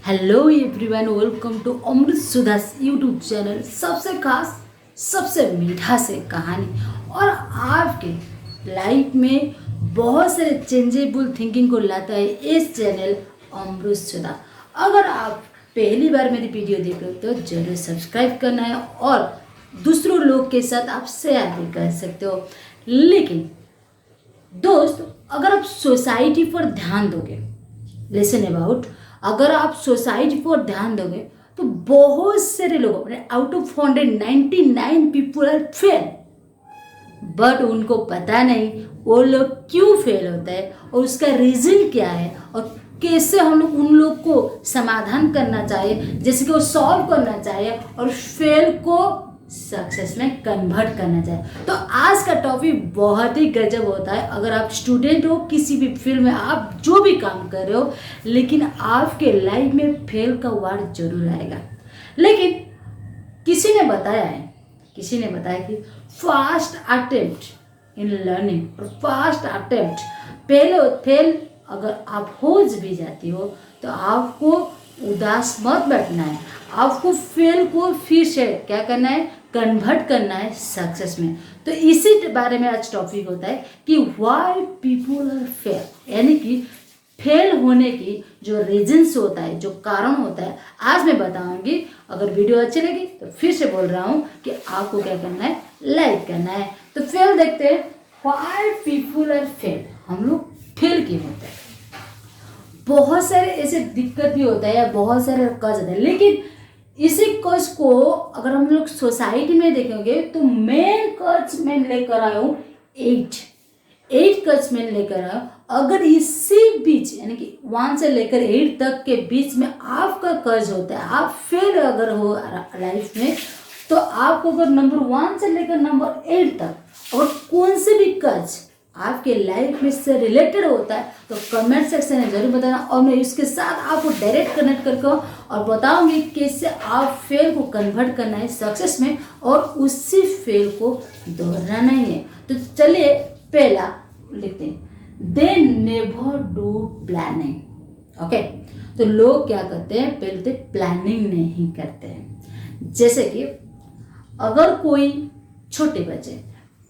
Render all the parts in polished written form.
Hello everyone, welcome to Amrit Sudha's YouTube channel. सबसे खास, सबसे मीठा से कहानी और आपके लाइफ में बहुत सारे चेंजेबल थिंकिंग को लाता है इस चैनल अमृत सुधा। अगर आप पहली बार मेरी वीडियो देख रहे हो तो जरूर सब्सक्राइब करना है और दूसरों लोग के साथ आप शेयर भी कर सकते हो। लेकिन दोस्त, अगर आप सोसाइटी पर ध्यान दोगे, लिसन अबाउट, अगर आप सोसाइटी पर ध्यान दोगे तो बहुत सारे लोग out of 199 people are fail, but उनको पता नहीं वो लोग क्यों फेल होता है और उसका रीजन क्या है और कैसे हम लोग उन लोग को समाधान करना चाहिए, जैसे कि वो सॉल्व करना चाहिए और फेल को सक्सेस में कन्वर्ट करना चाहिए। तो आज का टॉपिक बहुत ही गजब होता है। अगर आप स्टूडेंट हो, किसी भी फील्ड में आप जो भी काम कर रहे हो, लेकिन आपके लाइफ में फेल का वर्ड जरूर आएगा। लेकिन किसी ने बताया कि फास्ट अटेम्प्ट इन लर्निंग और फास्ट अटेम्प्ट फेल अगर आप हो भी जाती हो तो आपको उदास मत बैठना है, आपको फेल को फिर से क्या करना है, कन्वर्ट करना है सक्सेस में। तो इसी बारे में आज टॉपिक होता है कि व्हाई पीपल आर फेल, यानी कि फेल होने की जो रीजंस होता है, जो कारण होता है, आज मैं बताऊंगी। अगर वीडियो अच्छी लगी तो फिर से बोल रहा हूँ कि आपको क्या करना है, लाइक करना है। तो फेल देखते हैं, व्हाई पीपल आर फेल, हम लोग फेल क्यों होते हैं। बहुत सारे ऐसे दिक्कत भी होता है या बहुत सारे कर्ज होता है, लेकिन इसी कर्ज को अगर हम लोग सोसाइटी में देखेंगे तो मेन कर्ज मैं लेकर आया हूँ 8 कर्ज मैं लेकर आया हूँ। अगर इसी बीच यानी कि 1 से लेकर 8 तक के बीच में आपका कर्ज होता है, आप फेल अगर हो लाइफ में, तो आपको अगर नंबर 1 से लेकर नंबर 8 तक और कौन से भी कर्ज आपके लाइफ में से रिलेटेड होता है तो कमेंट सेक्शन में जरूर बताना, और मैं इसके साथ आपको डायरेक्ट कनेक्ट करके और बताऊंगी कैसे आप फेल को कन्वर्ट करना है सक्सेस में और उसी फेल को दोहराना नहीं है। तो चलिए पहला लिखते हैं, they never do planning. Okay, तो लोग क्या करते हैं, पहले तो प्लानिंग नहीं करते हैं। जैसे कि अगर कोई छोटे बच्चे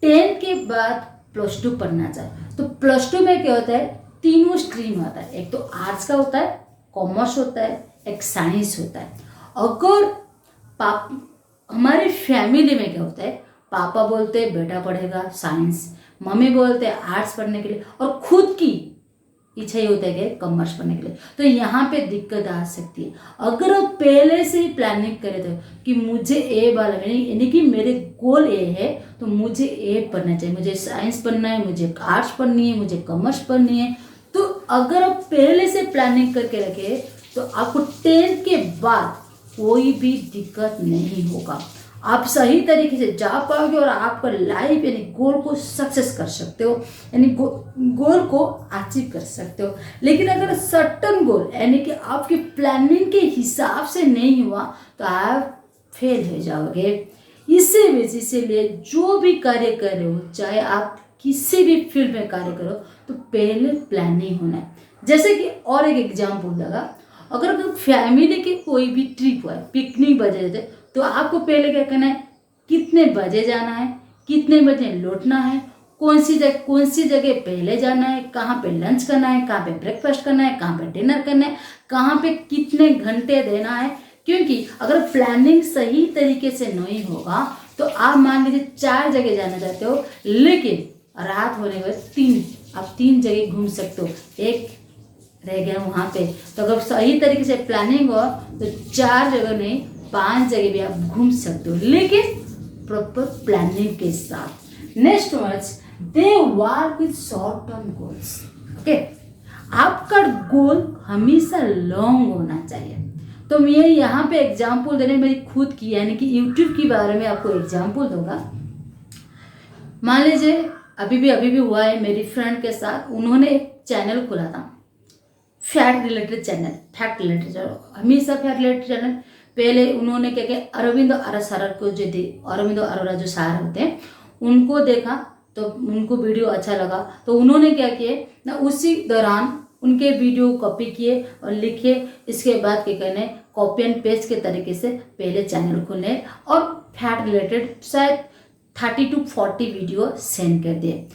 10 के बाद +2 पढ़ना चाहे तो +2 में क्या होता है, तीनों स्ट्रीम होता है। एक तो आर्ट्स का होता है, कॉमर्स होता है, एक साइंस होता है। अगर हमारी फैमिली में क्या होता है, पापा बोलते हैं बेटा पढ़ेगा साइंस, मम्मी बोलते हैं आर्ट्स पढ़ने के लिए, और खुद की इच्छा ही होता है कि कॉमर्स पढ़ने के लिए, तो यहाँ पे दिक्कत आ सकती है। अगर आप पहले से ही प्लानिंग करे थे कि मुझे ए वाला यानी कि मेरे गोल ए है तो मुझे ए पढ़ना चाहिए, मुझे साइंस पढ़ना है, मुझे आर्ट्स पढ़नी है, मुझे कॉमर्स पढ़नी है, तो अगर आप पहले से प्लानिंग करके रखे तो आपको 10th के बाद कोई भी दिक्कत नहीं होगा। आप सही तरीके से जा पाओगे और आपका लाइफ यानी गोल को सक्सेस कर सकते हो, यानी गोल को अचीव कर सकते हो। लेकिन अगर सर्टन गोल यानी कि आपकी प्लानिंग के हिसाब से नहीं हुआ तो आप फेल हो जाओगे। इसी वजह से लिए जो भी कार्य कर रहे हो, चाहे आप किसी भी फील्ड में कार्य करो, तो पहले प्लानिंग होना है। जैसे कि और एक एग्जाम्पल लगा, अगर फैमिली की कोई भी ट्रिप हुआ है, पिकनिक बजे थे, तो आपको पहले क्या करना है, कितने बजे जाना है, कितने बजे लौटना है, कौन सी जगह पहले जाना है, कहाँ पे लंच करना है, कहाँ पे ब्रेकफास्ट करना है, कहाँ पे डिनर करना है, कहाँ पे कितने घंटे देना है। क्योंकि अगर प्लानिंग सही तरीके से नहीं होगा तो आप मान लीजिए 4 जगह जाना चाहते हो, लेकिन रात होने के बाद आप 3 जगह घूम सकते हो, एक रह गया वहाँ पे। तो अगर सही तरीके से प्लानिंग हो तो 4 जगह नहीं 5 जगह भी आप घूम सकते हो, लेकिन प्रॉपर प्लानिंग के साथ। Next words, they work with short term goals. Okay, आपका गोल हमेशा लॉन्ग होना चाहिए। तो मैं यहाँ पे एग्जाम्पल देने मेरी खुद की यानी कि यूट्यूब के बारे में आपको एग्जाम्पल दूंगा। मान लीजिए अभी भी हुआ है मेरी फ्रेंड के साथ, उन्होंने एक चैनल खोला था, फैट रिलेटेड चैनल, हमेशा फैट रिलेटेड चैनल। पहले उन्होंने क्या किया, अरविंदो अरोरा को जो थे, अरविंदो अरोरा जो शायर होते हैं उनको देखा तो उनको वीडियो अच्छा लगा, तो उन्होंने क्या किया ना, उसी दौरान उनके वीडियो कॉपी किए और लिखे, इसके बाद क्या करना है, कॉपी एंड पेस्ट के तरीके से पहले चैनल खोलने और फैट रिलेटेड शायद 30 to 40 वीडियो सेंड कर दिए।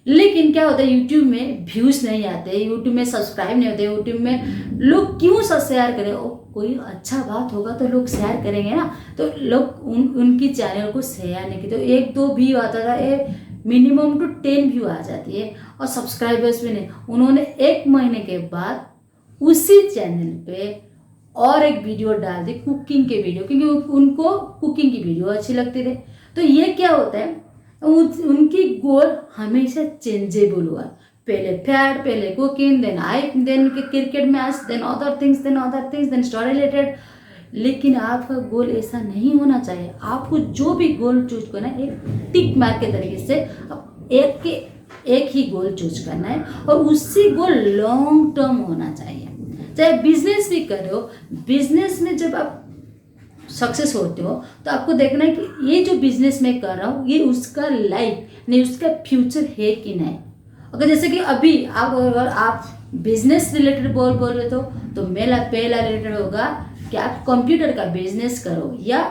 लेकिन क्या होता है, यूट्यूब में व्यूज़ नहीं आते, यूट्यूब में सब्सक्राइब नहीं होते, यूट्यूब में लोग क्यों शेयर करें, कोई अच्छा बात होगा तो लोग शेयर करेंगे ना, तो लोग उनकी चैनल को शेयर नहीं किए, तो 1-2 व्यू आता था, ये मिनिमम टू 10 व्यू आ जाती है और सब्सक्राइबर्स भी नहीं। उन्होंने 1 महीने के बाद उसी चैनल पे और एक वीडियो डाल दी, कुकिंग के वीडियो, क्योंकि उनको कुकिंग की वीडियो अच्छी लगती थी। तो ये क्या होता है, उनकी गोल हमेशा चेंजेबल हुआ, पहले फैट, पहले cooking, then cricket match, then other things, then story related. लेकिन आपका गोल ऐसा नहीं होना चाहिए। आपको जो भी गोल चूज करना है, एक टिक मार्क के तरीके से एक ही गोल चूज करना है और उससे गोल लॉन्ग टर्म होना चाहिए। चाहे बिजनेस भी कर रहे हो, बिजनेस में जब आप सक्सेस होते हो तो आपको देखना है कि ये जो बिजनेस मैं कर रहा हूँ ये उसका लाइफ नहीं, उसका फ्यूचर है कि नहीं। अगर जैसे कि अभी अगर आप बिजनेस रिलेटेड बोल रहे हो तो मेरा पहला रिलेटेड होगा कि आप कंप्यूटर का बिजनेस करो या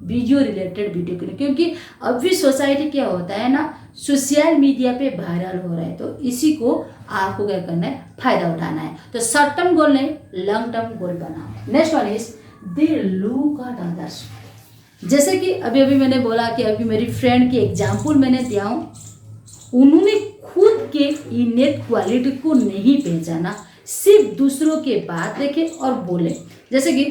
वीडियो रिलेटेड वीडियो करो, क्योंकि अभी सोसाइटी क्या होता है ना, सोशल मीडिया पे वायरल हो रहा है, तो इसी को आपको क्या करना है, फायदा उठाना है। तो शॉर्ट टर्म गोल नहीं, लॉन्ग टर्म गोल बनाओ। Next one is they look at others. जैसे कि अभी मैंने बोला कि अभी मेरी फ्रेंड की एग्जाम्पल मैंने दिया हूँ, उन्होंने खुद के इनेट क्वालिटी को नहीं पहचाना, सिर्फ दूसरों के बात देखे और बोले। जैसे कि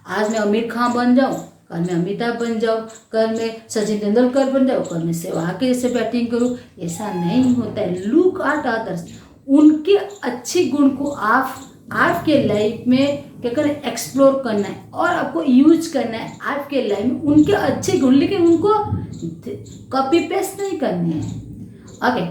आज मैं आमिर खान बन जाऊँ, कल मैं अमिताभ बन जाऊँ, कल मैं सचिन तेंदुलकर बन जाऊँ, कल मैं सहवाग के जैसे बैटिंग करूँ, ऐसा नहीं होता है। लुक एट अदर्स, उनके अच्छे गुण को आपके लाइफ में क्या करना है, एक्सप्लोर करना है और आपको यूज करना है आपके लाइफ में उनके अच्छे गुण, लेकिन उनको कॉपी पेस्ट नहीं करने हैं। ओके,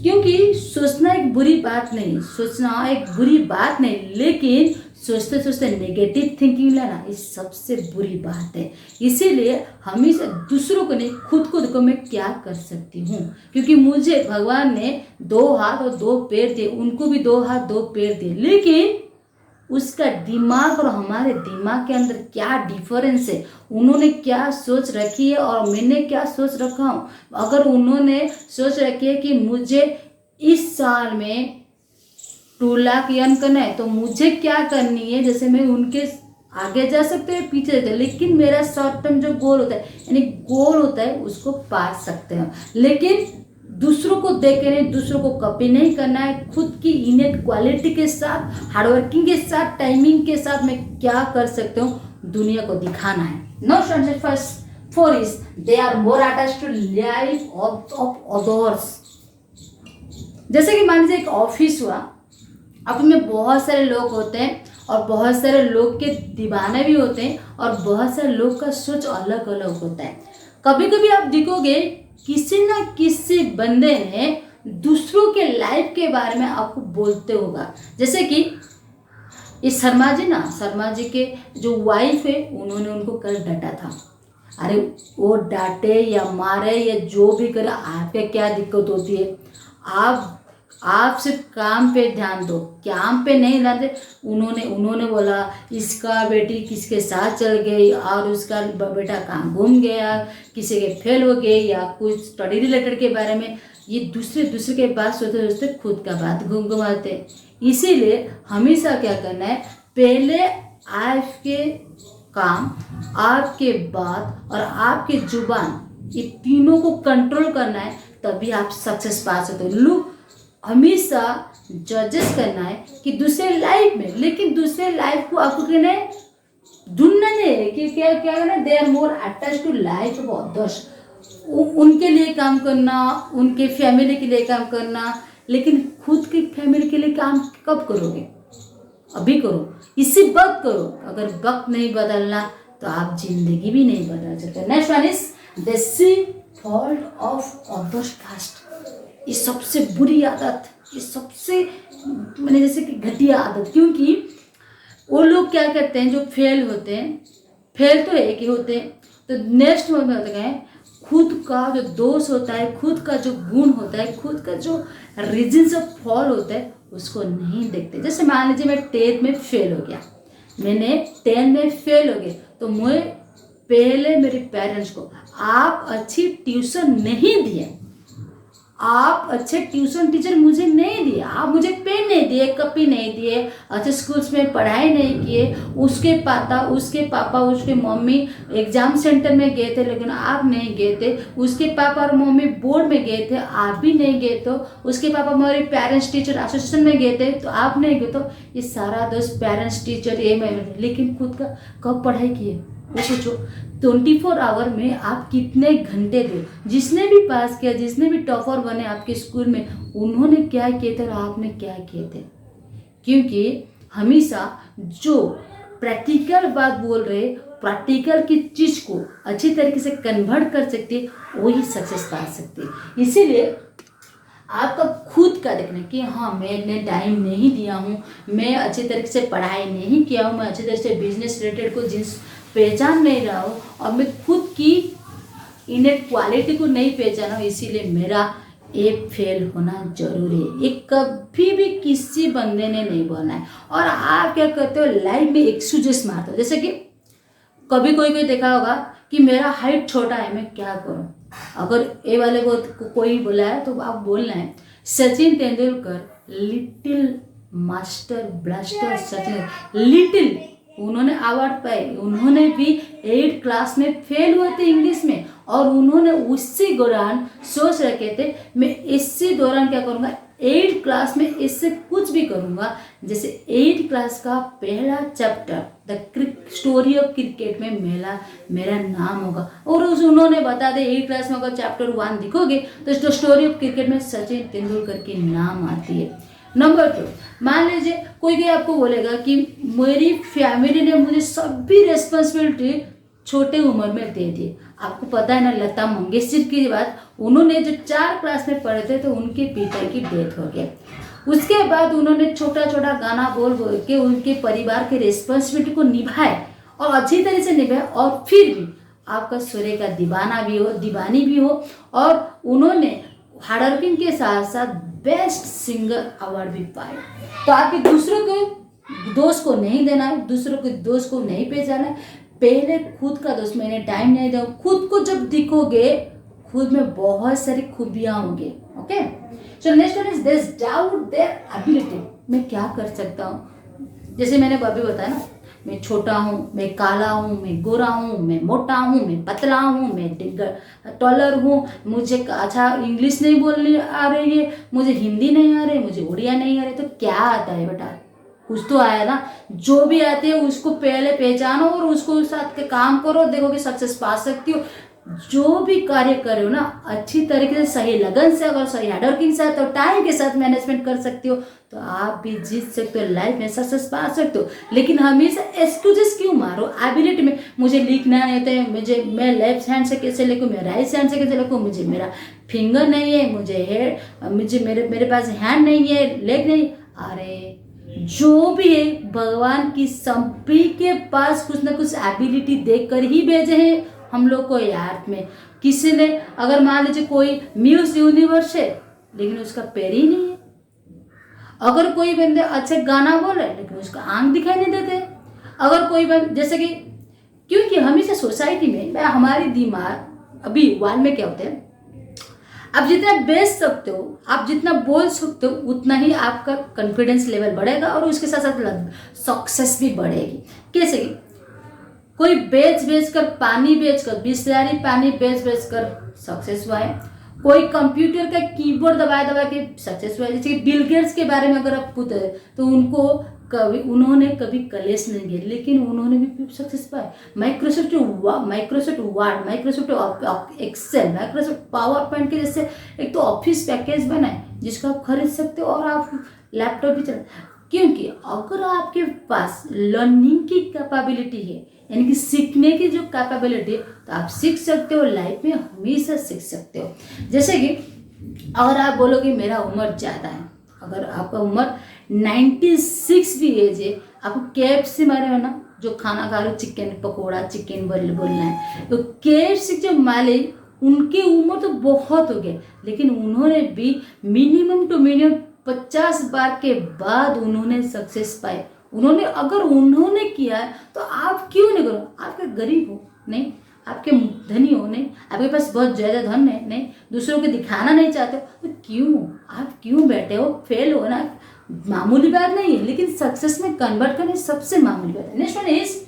क्योंकि सोचना एक बुरी बात नहीं, सोचना एक बुरी बात नहीं, लेकिन सोचते सोचते नेगेटिव थिंकिंग लेना ये सबसे बुरी बात है। इसीलिए हमेशा दूसरों को नहीं, खुद को देखो मैं क्या कर सकती हूँ, क्योंकि मुझे भगवान ने 2 हाथ और 2 पैर दिए, उनको भी 2 हाथ 2 पैर दिए, लेकिन उसका दिमाग और हमारे दिमाग के अंदर क्या डिफरेंस है, उन्होंने क्या सोच रखी है और मैंने क्या सोच रखा हूँ। अगर उन्होंने सोच रखी है कि मुझे इस साल में 2 लाख अर्न करना है, तो मुझे क्या करनी है, जैसे मैं उनके आगे जा सकते हैं, पीछे जाते हैं, लेकिन मेरा शॉर्ट टर्म जो गोल होता है, यानी गोल होता है, उसको पा सकते हैं। लेकिन दूसरों को देख के नहीं, दूसरों को कॉपी नहीं करना है, खुद की इनेट क्वालिटी के साथ, हार्डवर्किंग के साथ, टाइमिंग के साथ मैं क्या कर सकते हूँ दुनिया को दिखाना है। No students, first 4 is they are more attached to life of others. जैसे कि मान लीजिए एक ऑफिस हुआ, अब में बहुत सारे लोग होते हैं और बहुत सारे लोग के दीवाने भी होते हैं और बहुत सारे लोग का सोच अलग अलग होता है। कभी कभी आप देखोगे किसी ना किसी बंदे ने दूसरों के लाइफ के बारे में आपको बोलते होगा। जैसे कि इस शर्मा जी के जो वाइफ है, उन्होंने उनको कल डांटा था। अरे वो डांटे या मारे या जो भी करे, आपके क्या दिक्कत होती है? आप सिर्फ काम पे ध्यान दो, काम पे नहीं ध्यान दे। उन्होंने बोला इसका बेटी किसके साथ चल गई और उसका बेटा कहाँ घूम गया, किसी के फेल हो गए या कुछ स्टडी रिलेटेड के बारे में। ये दूसरे के बात सोचते सोचते खुद का बात घुमाते। इसीलिए हमेशा क्या करना है, पहले आपके काम, आपके बात और आपके जुबान, ये तीनों को कंट्रोल करना है, तभी आप सक्सेस पा सकते हो। लुक हमेशा जजेस करना है कि दूसरे लाइफ में, लेकिन दूसरे लाइफ को आपको कहना है, ढूंढना नहीं है कि क्या करना है, they are more attach to life of others. उनके लिए काम करना, उनके फैमिली के लिए काम करना, लेकिन खुद की फैमिली के लिए काम कब करोगे? अभी करो, इसी वक्त करो। अगर वक्त नहीं बदलना तो आप जिंदगी भी नहीं बदल सकते। Next one is they see fault of others first. ये सबसे बुरी आदत, ये सबसे मैंने जैसे कि घटिया आदत, क्योंकि वो लोग क्या करते हैं जो फेल होते हैं, फेल तो एक ही होते हैं, तो नेक्स्ट में होता है खुद का जो दोष होता है, खुद का जो गुण होता है, खुद का जो रीजन ऑफ फॉल होता है, उसको नहीं देखते। जैसे मान लीजिए मैं 10th में फेल हो गया, मैंने 10 में फेल हो गया, तो मैं पहले मेरे पेरेंट्स को, आप अच्छी ट्यूशन नहीं दिए, आप अच्छे ट्यूशन टीचर मुझे नहीं दिए, आप मुझे पेन नहीं दिए, कॉपी नहीं दिए, अच्छे स्कूल्स में पढ़ाई नहीं किए, उसके पापा उसके मम्मी एग्जाम सेंटर में गए थे लेकिन आप नहीं गए थे, उसके पापा और मम्मी बोर्ड में गए थे आप भी नहीं गए, तो उसके papa mummy parents teacher association में गए थे तो आप नहीं गए, तो ये सारा दोस्त पेरेंट्स टीचर ये मैं, लेकिन खुद का कब पढ़ाई किए वो सोचो। 24 आवर में आप कितने घंटे दे, जिसने भी पास किया, जिसने भी टॉपर बने आपके स्कूल में, उन्होंने क्या किए थे और आपने क्या किए थे। क्योंकि हमेशा जो प्रैक्टिकल बात बोल रहे, प्रैक्टिकल की चीज को अच्छी तरीके से कन्वर्ट कर सकती है, वही सक्सेस पा सकती है। इसीलिए आपका खुद का देखना कि हाँ मैंने टाइम नहीं दिया हूँ, मैं अच्छे तरीके से पढ़ाई नहीं किया हूँ, मैं अच्छे तरीके से बिजनेस रिलेटेड को जिस पहचान नहीं रहा हूँ, और मैं खुद की इनेट क्वालिटी को नहीं पहचाना हूँ, इसीलिए मेरा एक फेल होना जरूरी है। ये कभी भी किसी बंदे ने नहीं बोलना है। और आप क्या करते हो, लाइफ में एक्सक्यूजेस मारते हो। जैसे कि कभी कोई देखा होगा कि मेरा हाइट छोटा है, मैं क्या करूँ। अगर ये वाले को कोई बोला है तो आप बोलना है Sachin Tendulkar little master blaster Sachin, little उन्होंने अवार्ड पाए, उन्होंने भी 8th क्लास में फेल हुए थे इंग्लिश में, और उन्होंने उसी दौरान सोच रखे थे मैं इसी दौरान क्या करूँगा, 8th क्लास में इससे कुछ भी करूँगा। जैसे 8th क्लास का पहला chapter the story of cricket में मेरा नाम होगा, और उन्होंने बता दे 8th क्लास में अगर चैप्टर 1 दिखोगे तो स्टोरी ऑफ क्रिकेट में सचिन तेंदुलकर की नाम आती है। नंबर 2, मान लीजिए कोई आपको बोलेगा कि मेरी फैमिली ने मुझे सभी रिस्पॉन्सिबिलिटी छोटे उम्र में दे दी। आपको पता है ना लता मंगेशकर की बात, उन्होंने जो 4 क्लास में पढ़े थे तो उनके पिता की डेथ हो गई। उसके बाद उन्होंने छोटा छोटा गाना बोल के उनके परिवार के रिस्पॉन्सिबिलिटी को निभाए और अच्छी तरह से निभाए, और फिर भी आपका सूर्य का दीवानी भी हो, और उन्होंने हार्डवर्किंग के साथ साथ बेस्ट सिंगर अवार्ड भी पाए। तो आपके दूसरों के दोस्त को नहीं देना है, दूसरों के दोस्त को नहीं पहचाना है, पहले खुद का दोस्त। मैंने टाइम नहीं दिया, खुद को जब दिखोगे खुद में बहुत सारी खूबियां होंगी। Okay, so next one is this doubt their ability. मैं क्या कर सकता हूँ, जैसे मैंने अभी बताया ना, मैं छोटा हूँ, मैं काला हूँ, मैं गोरा हूँ, मैं मोटा हूँ, मैं पतला हूँ, मैं टॉलर हूँ, मुझे अच्छा इंग्लिश नहीं बोलने आ रही है, मुझे हिंदी नहीं आ रही, मुझे उड़िया नहीं आ रही, तो क्या आता है बेटा, कुछ तो आया ना। जो भी आते हैं उसको पहले पहचानो और उसको साथ के काम करो, देखो कि सक्सेस पा सकती हो। जो भी कार्य कर रहे हो ना अच्छी तरीके से, सही लगन से, अगर सही हार्डवर्किंग के साथ और टाइम के साथ मैनेजमेंट कर सकती हो तो आप भी जीत सकते हो, लाइफ में सक्सेस पा सकते हो। लेकिन हमेशा एक्सक्यूजेस क्यों मारो एबिलिटी में, मुझे लिखना नहीं होता है, मैं लेफ्ट हैंड से कैसे लिखूँ, मैं राइट हैंड से कैसे लिखूँ, मुझे मेरा फिंगर नहीं है, मुझे मेरे पास हैंड नहीं है, लेग नहीं। अरे जो भी है भगवान की सभी के पास कुछ ना कुछ एबिलिटी देकर ही भेजे हैं हम लोग को याद में। किसी ने अगर मान लीजिए कोई मिस यूनिवर्स है लेकिन उसका पैर ही नहीं है, अगर कोई बंदे अच्छे गाना बोल रहे लेकिन उसका आंख दिखाई नहीं देते, अगर कोई जैसे कि क्योंकि हमेशा सोसाइटी में हमारी दिमाग अभी वर्ल्ड में क्या होते हैं, आप जितना बेच सकते हो, आप जितना बोल सकते हो उतना ही आपका कॉन्फिडेंस लेवल बढ़ेगा और उसके साथ साथ सक्सेस भी बढ़ेगी। कैसे कि कोई बेच कर पानी बेचकर, बिस्लरी पानी बेच कर सक्सेस हुआ है, कोई कंप्यूटर का कीबोर्ड दबा के सक्सेस हुआ है। जैसे कि बिल गेट्स के बारे में अगर आप पूछते तो उन्होंने कभी कॉलेज नहीं गए लेकिन उन्होंने भी सक्सेस पाए। Microsoft Word, Microsoft Excel, Microsoft PowerPoint के जैसे एक तो ऑफिस पैकेज बनाए जिसको आप खरीद सकते हो और आप लैपटॉप भी चला। क्योंकि अगर आपके पास लर्निंग की कैपेबिलिटी है, यानी कि सीखने की जो कैपेबिलिटी है, तो आप सीख सकते हो, लाइफ में हमेशा सीख सकते हो। जैसे कि अगर आप बोलोगे मेरा उम्र ज़्यादा है, अगर आपका उम्र 96 भी एज है, आपको KFC मारे हो ना, जो खाना खा रहे हो, चिकन पकौड़ा, चिकन बोलना है, तो KFC जो मालिक उनकी उम्र तो बहुत हो गई लेकिन उन्होंने भी मिनिमम टू मिनिमम 50 बार के बाद उन्होंने सक्सेस पाए। अगर उन्होंने किया है तो आप क्यों नहीं करो? आपके गरीब हो नहीं, आपके धनी हो नहीं, आपके पास बहुत ज़्यादा धन है नहीं, दूसरों को दिखाना नहीं चाहते हो, तो आप क्यों बैठे हो? फेल होना मामूली बात नहीं है, लेकिन सक्सेस में कन्वर्ट करना सबसे मामूली बात है। Next one is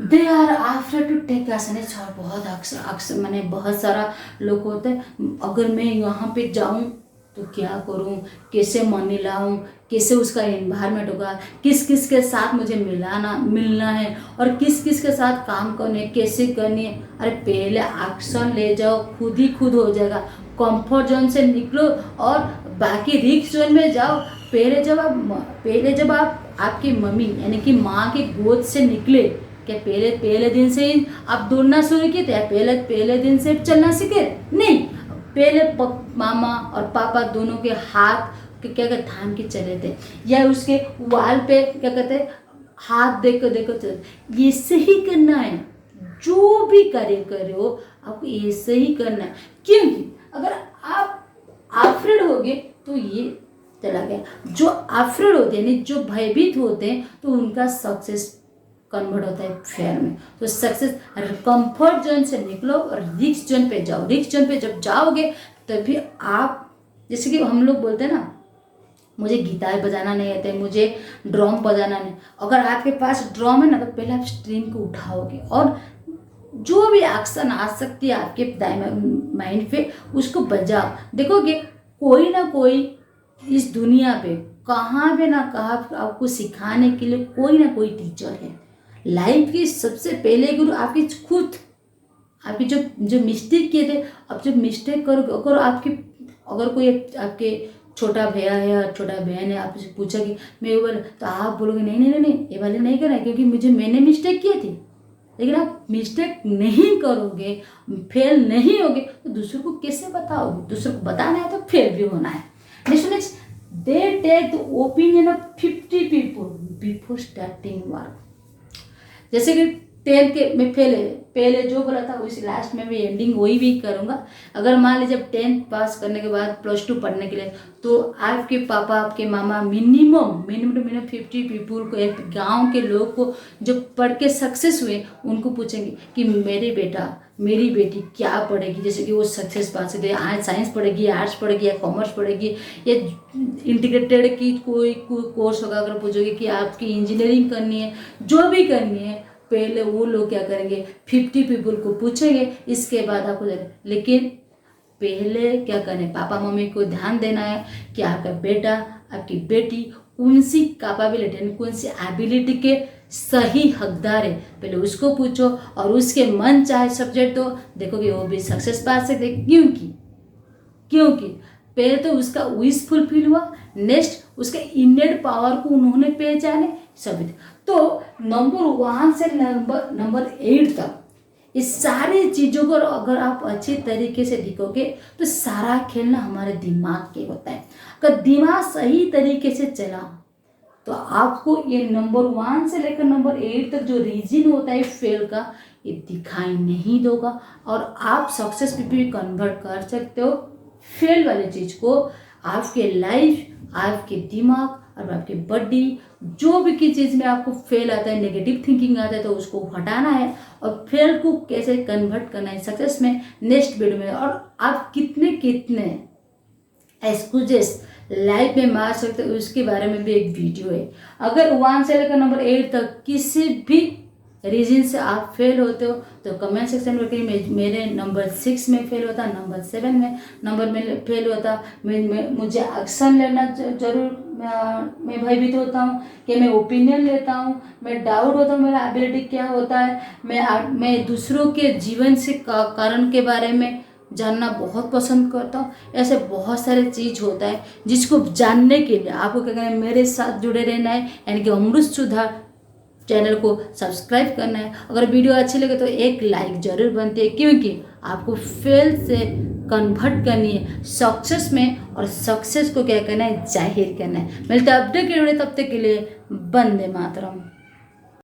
they are after to take action. और बहुत अक्सर मैंने बहुत सारा लोग होते हैं, अगर मैं यहाँ पे जाऊँ तो क्या करूँ, कैसे मनी लाऊँ, कैसे उसका एनवायरनमेंट होगा, किस किस के साथ मुझे मिलना है और किस किस के साथ काम करने, कैसे करनी है। अरे पहले एक्शन ले जाओ, खुद हो जाएगा। कंफर्ट जोन से निकलो और बाकी रिस्क जोन में जाओ। पहले जब आप आपकी मम्मी यानी कि माँ की गोद से निकले, क्या पहले दिन से ही आप दौड़ना शुरू किए थे? पहले दिन से चलना सीखे? नहीं, पहले मामा और पापा दोनों के हाथ क्या कहते थाम के चले थे, या उसके वाल पे क्या कहते हाथ देखो चले। ऐसे ही करना है, जो भी कार्य कर रहे हो आपको ऐसे ही करना है। क्योंकि अगर आप अफ्रेड होगे तो ये चला गया। जो अफ्रेड होते हैं यानी जो भयभीत होते हैं तो उनका सक्सेस कन्वर्ट होता है फेयर में। तो सक्सेस कंफर्ट जोन से निकलो और रिस्क जोन पे जाओ। रिस्क जोन पे जब जाओगे तभी आप, जैसे कि हम लोग बोलते हैं ना, मुझे गिटार बजाना नहीं आता है, मुझे ड्रम बजाना नहीं। अगर आपके पास ड्रम है ना तो पहले आप स्ट्रिंग को उठाओगे और जो भी एक्शन आ सकती है आपके माइंड पे उसको बजाओ। देखोगे कोई ना कोई इस दुनिया पे कहाँ पे ना कहाँ आपको सिखाने के लिए कोई ना कोई टीचर है। लाइफ की सबसे पहले गुरु आपकी खुद, आपकी जो मिस्टेक किए थे, अब जब मिस्टेक करोगे, अगर कोई आपके छोटा भैया है या छोटा बहन है, आपसे पूछा कि मैं ये बोला, तो आप बोलोगे नहीं ये वाले नहीं करना है क्योंकि मैंने मिस्टेक किए थे। लेकिन आप मिस्टेक नहीं करोगे, फेल नहीं होगे तो दूसरों को कैसे बताओगे? दूसरों को बताना है तो फेल भी होना है। Next, they take the opinion of 50 people before starting work. जैसे कि 10th के में पहले जो बोला था उसी लास्ट में मैं एंडिंग वही भी करूँगा। अगर मान लीजिए जब 10th पास करने के बाद +2 पढ़ने के लिए, तो आपके पापा आपके मामा मिनिमम 50 पीपल को, एक गांव के लोग को जो पढ़ के सक्सेस हुए उनको पूछेंगे कि मेरे बेटा मेरी बेटी क्या पढ़ेगी। जैसे कि वो सक्सेस पा सकते हैं, साइंस पढ़ेगी, आर्ट्स पढ़ेगी या कॉमर्स पढ़ेगी या इंटीग्रेटेड की कोई कोर्स होगा। अगर पूछोगे कि आपकी इंजीनियरिंग करनी है, जो भी करनी है, पहले वो लोग क्या करेंगे 50 पीपल को पूछेंगे, इसके बाद आपको। लेकिन पहले क्या करना है, पापा मम्मी को ध्यान देना है कि आपका बेटा आपकी बेटी कौन सी कैपेबिलिटी कौन सी एबिलिटी के सही हकदार है, पहले उसको पूछो और उसके मन चाहे सब्जेक्ट दो, देखोगे वो भी सक्सेस पा सकते। क्योंकि पहले तो उसका विश फुलफिल हुआ, नेक्स्ट उसके इननेट पावर को उन्होंने पहचाने सभी। तो नंबर 1 से नंबर 8 तक इस सारी चीज़ों को अगर आप अच्छे तरीके से दिखोगे तो सारा खेलना हमारे दिमाग के होता है। अगर दिमाग सही तरीके से चला तो आपको ये नंबर 1 से लेकर नंबर 8 तक जो रीजन होता है फेल का, ये दिखाई नहीं देगा और आप सक्सेस पे भी कन्वर्ट कर सकते हो। फेल वाली चीज़ को आपके लाइफ, आपके दिमाग और आपके बॉडी, जो भी की चीज़ में आपको फेल आता है, नेगेटिव थिंकिंग आता है, तो उसको हटाना है और फेल को कैसे कन्वर्ट करना है सक्सेस में, नेक्स्ट वीडियो में। और आप कितने एक्सक्यूजेस लाइफ में मार सकते हो उसके बारे में भी एक वीडियो है। अगर 1 से लेकर नंबर 8 तक किसी भी रीजन से आप फेल होते हो तो कमेंट सेक्शन में करिए। मेरे नंबर 6 में फेल होता, नंबर 7 में फेल होता, मुझे एक्शन लेना जरूर, मैं भयभीत होता हूँ कि मैं ओपिनियन लेता हूँ, मैं डाउट होता हूँ मेरा एबिलिटी क्या होता है, मैं दूसरों के जीवन से कारण के बारे में जानना बहुत पसंद करता हूँ। ऐसे बहुत सारे चीज़ होता है जिसको जानने के लिए आपको क्या करना है, मेरे साथ जुड़े रहना है, यानी कि अमृत सुधा चैनल को सब्सक्राइब करना है। अगर वीडियो अच्छी लगे तो एक लाइक जरूर बनती है, क्योंकि आपको फेल से कन्वर्ट करनी है सक्सेस में और सक्सेस को क्या करना है, जाहिर करना है। मिलते हैं अपडेट के वीडियो, तब तक के लिए वंदे मातरम।